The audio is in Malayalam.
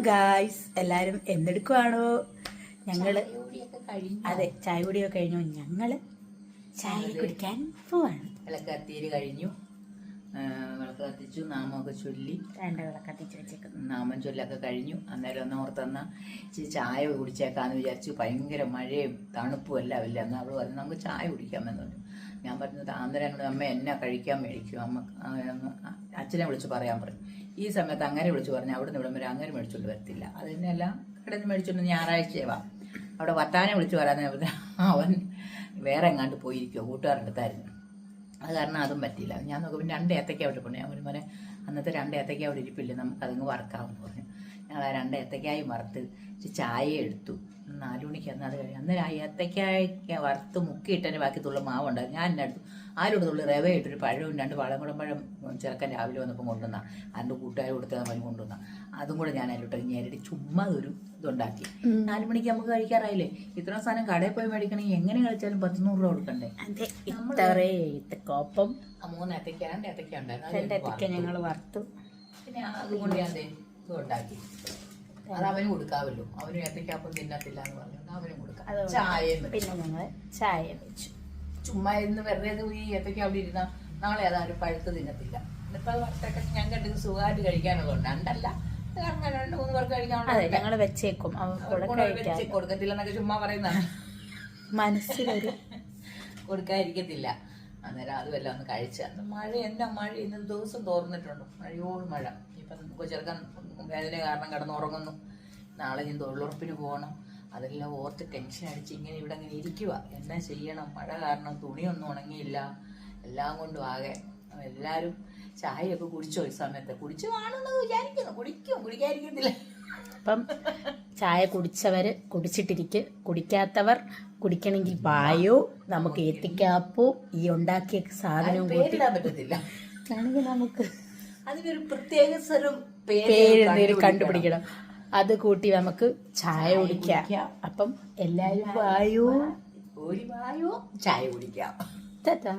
ഗായ്സ്, എല്ലാവരും എന്തെടുക്കുവാണോ? ഞങ്ങള് അതെ, ചായ കുടിയൊക്കെ കഴിഞ്ഞു. ഞങ്ങള് ചായ കുടിക്കാൻ പോവാണ്. വിളക്കത്തിരി കഴിഞ്ഞു, വിളക്ക് കത്തിച്ചു, നാമമൊക്കെ ചൊല്ലി. 2 വിളക്ക് കത്തിച്ച് വെച്ചേക്കുന്നു. നാമം ചൊല്ലൊക്കെ കഴിഞ്ഞു. അന്നേരം ഒന്ന് ഓർത്തെന്നാ ഇച്ചിരി ചായ കുടിച്ചേക്കാന്ന് വിചാരിച്ചു. ഭയങ്കര മഴയും തണുപ്പും എല്ലാം ഇല്ല. എന്നാൽ അവള് പറഞ്ഞു നമുക്ക് ചായ കുടിക്കാമെന്ന് പറഞ്ഞു. ഞാൻ പറഞ്ഞത് അന്നേരം കൂടെ അമ്മ എന്നാ കഴിക്കാൻ മേടിക്കും, അമ്മ അച്ഛനെ വിളിച്ച് പറയാൻ പറഞ്ഞു. ഈ സമയത്ത് അങ്ങനെ വിളിച്ച് പറഞ്ഞു അവിടുന്ന് ഇവിടം വരെ അങ്ങനെ മേടിച്ചോണ്ട് വരത്തില്ല. അതിനെല്ലാം കിടന്ന് മേടിച്ചോണ്ട് ഞായറാഴ്ചയാവാം. അവിടെ വട്ടാനെ വിളിച്ച് പറയാൻ അവൻ വേറെ എങ്ങാണ്ട് പോയിരിക്കുമോ, കൂട്ടുകാരുടെ അടുത്തായിരുന്നു. അത് കാരണം അതും പറ്റിയില്ല. ഞാൻ നോക്കുമ്പോൾ 2 ഏത്തയ്ക്ക അവിടെ പോണേ. അവന് മോനെ അന്നത്തെ 2 ഏത്തയ്ക്ക അവിടെ ഇരിപ്പില്ല, നമുക്കതങ്ങ് വറക്കാമെന്ന് പറഞ്ഞു. ഞങ്ങൾ ആ 2 ഏത്തയ്ക്കായും വറുത്ത് ചായ എടുത്തു. 4 മണിക്ക് അന്ന് അത് കഴിഞ്ഞു. അന്നേരം ആ ഏത്തയ്ക്കായ വറുത്ത് മുക്കിയിട്ടതിന് ബാക്കി തുള്ള മാവുണ്ടായിരുന്നു. ഞാൻ എന്നെ എടുത്തു. ആരോട് തുള്ളി റവ ഇട്ടൊരു പഴവും 2 വളംകുളം പഴം ചെറുക്കൻ രാവിലെ വന്നപ്പോൾ കൊണ്ടുവന്ന, അതിൻ്റെ കൂട്ടുകാർ കൊടുത്തത് അവൻ കൊണ്ടുവന്ന, അതും കൂടെ ഞാൻ അതിലോട്ട് ഞെരടി ചുമ്മാ ഒരു ഇതുണ്ടാക്കി. 4 മണിക്ക് നമുക്ക് കഴിക്കാറായില്ലേ. ഇത്രയും സാധനം കടയിൽ പോയി മേടിക്കണമെങ്കിൽ എങ്ങനെ കഴിച്ചാലും 10-100 രൂപ കൊടുക്കണ്ടേ. കോപ്പം 3 ഏത്തയ്ക്ക 2 ഏത്തയ്ക്ക ഉണ്ടായിരുന്നു. 2 ഏത്തയ്ക്ക ഞങ്ങൾ വറുത്തു. പിന്നെ അതുകൊണ്ട് ഞാൻ ഇത് ഉണ്ടാക്കി. അത് അവന് കൊടുക്കാമല്ലോ, അവനും ഏത്തയ്ക്കാപ്പം തിന്നത്തില്ല എന്ന് പറഞ്ഞുകൊണ്ട് അവനും കൊടുക്കാം. ചായയും പിന്നെ ഞങ്ങൾ ചായ വെച്ചു. ചുമ്മാ ഇരുന്ന് വെറുതെ ഈ ഏത്തയ്ക്ക അവിടെ ഇരുന്ന നാളെ അതാരും പഴുത്ത് തിന്നത്തില്ല. ഇന്നിപ്പോ വറുത്തൊക്കെ ഞാൻ കണ്ടത് സുഖമായിട്ട് കഴിക്കാനുള്ളതുകൊണ്ട് 2 2-3 പേർക്ക് കഴിക്കാനുള്ള ഞങ്ങള് വെച്ചേക്കും. കൊടുക്കത്തില്ലെന്നൊക്കെ ചുമ്മാ പറയുന്നതാണ്. മനസ്സിലൊരു കൊടുക്കാതിരിക്കത്തില്ല. അന്നേരം അതുമെല്ലാം ഒന്ന് കഴിച്ച. മഴ എന്നാ മഴ, ഇന്ന് ദിവസം തോർന്നിട്ടുണ്ട്. മഴയോട് മഴ. ഇപ്പം ചെറുക്കൻ വേദന കാരണം കിടന്നുറങ്ങുന്നു. നാളെ ഞാൻ തൊഴിലുറപ്പിന് പോകണം. അതെല്ലാം ഓർത്ത് ടെൻഷൻ അടിച്ച് ഇങ്ങനെ ഇവിടെ അങ്ങനെ ഇരിക്കുക. എന്നാ ചെയ്യണം? മഴ കാരണം തുണിയൊന്നും ഉണങ്ങിയില്ല. എല്ലാം കൊണ്ടും ആകെ. എല്ലാവരും ചായയൊക്കെ കുടിച്ചോ? ഈ സമയത്ത് കുടിച്ചു കാണുമെന്ന് വിചാരിക്കുന്നു. കുടിക്കാതിരിക്കത്തില്ല. അപ്പം ചായ കുടിച്ചവര് കുടിക്കാത്തവർ കുടിക്കണമെങ്കിൽ പായോ, നമുക്ക് ഏത്തയ്ക്കാപ്പോ ഈ ഉണ്ടാക്കിയ സാധനവും പേരിടാൻ പറ്റത്തില്ല. ആണെങ്കിൽ നമുക്ക് അതിനൊരു പ്രത്യേക പേര് കണ്ടുപിടിക്കണം. അത് കൂട്ടി നമുക്ക് ചായ കുടിക്കാം. അപ്പം എല്ലാരും വായോ, ചായ കുടിക്കാം. ടാറ്റാ.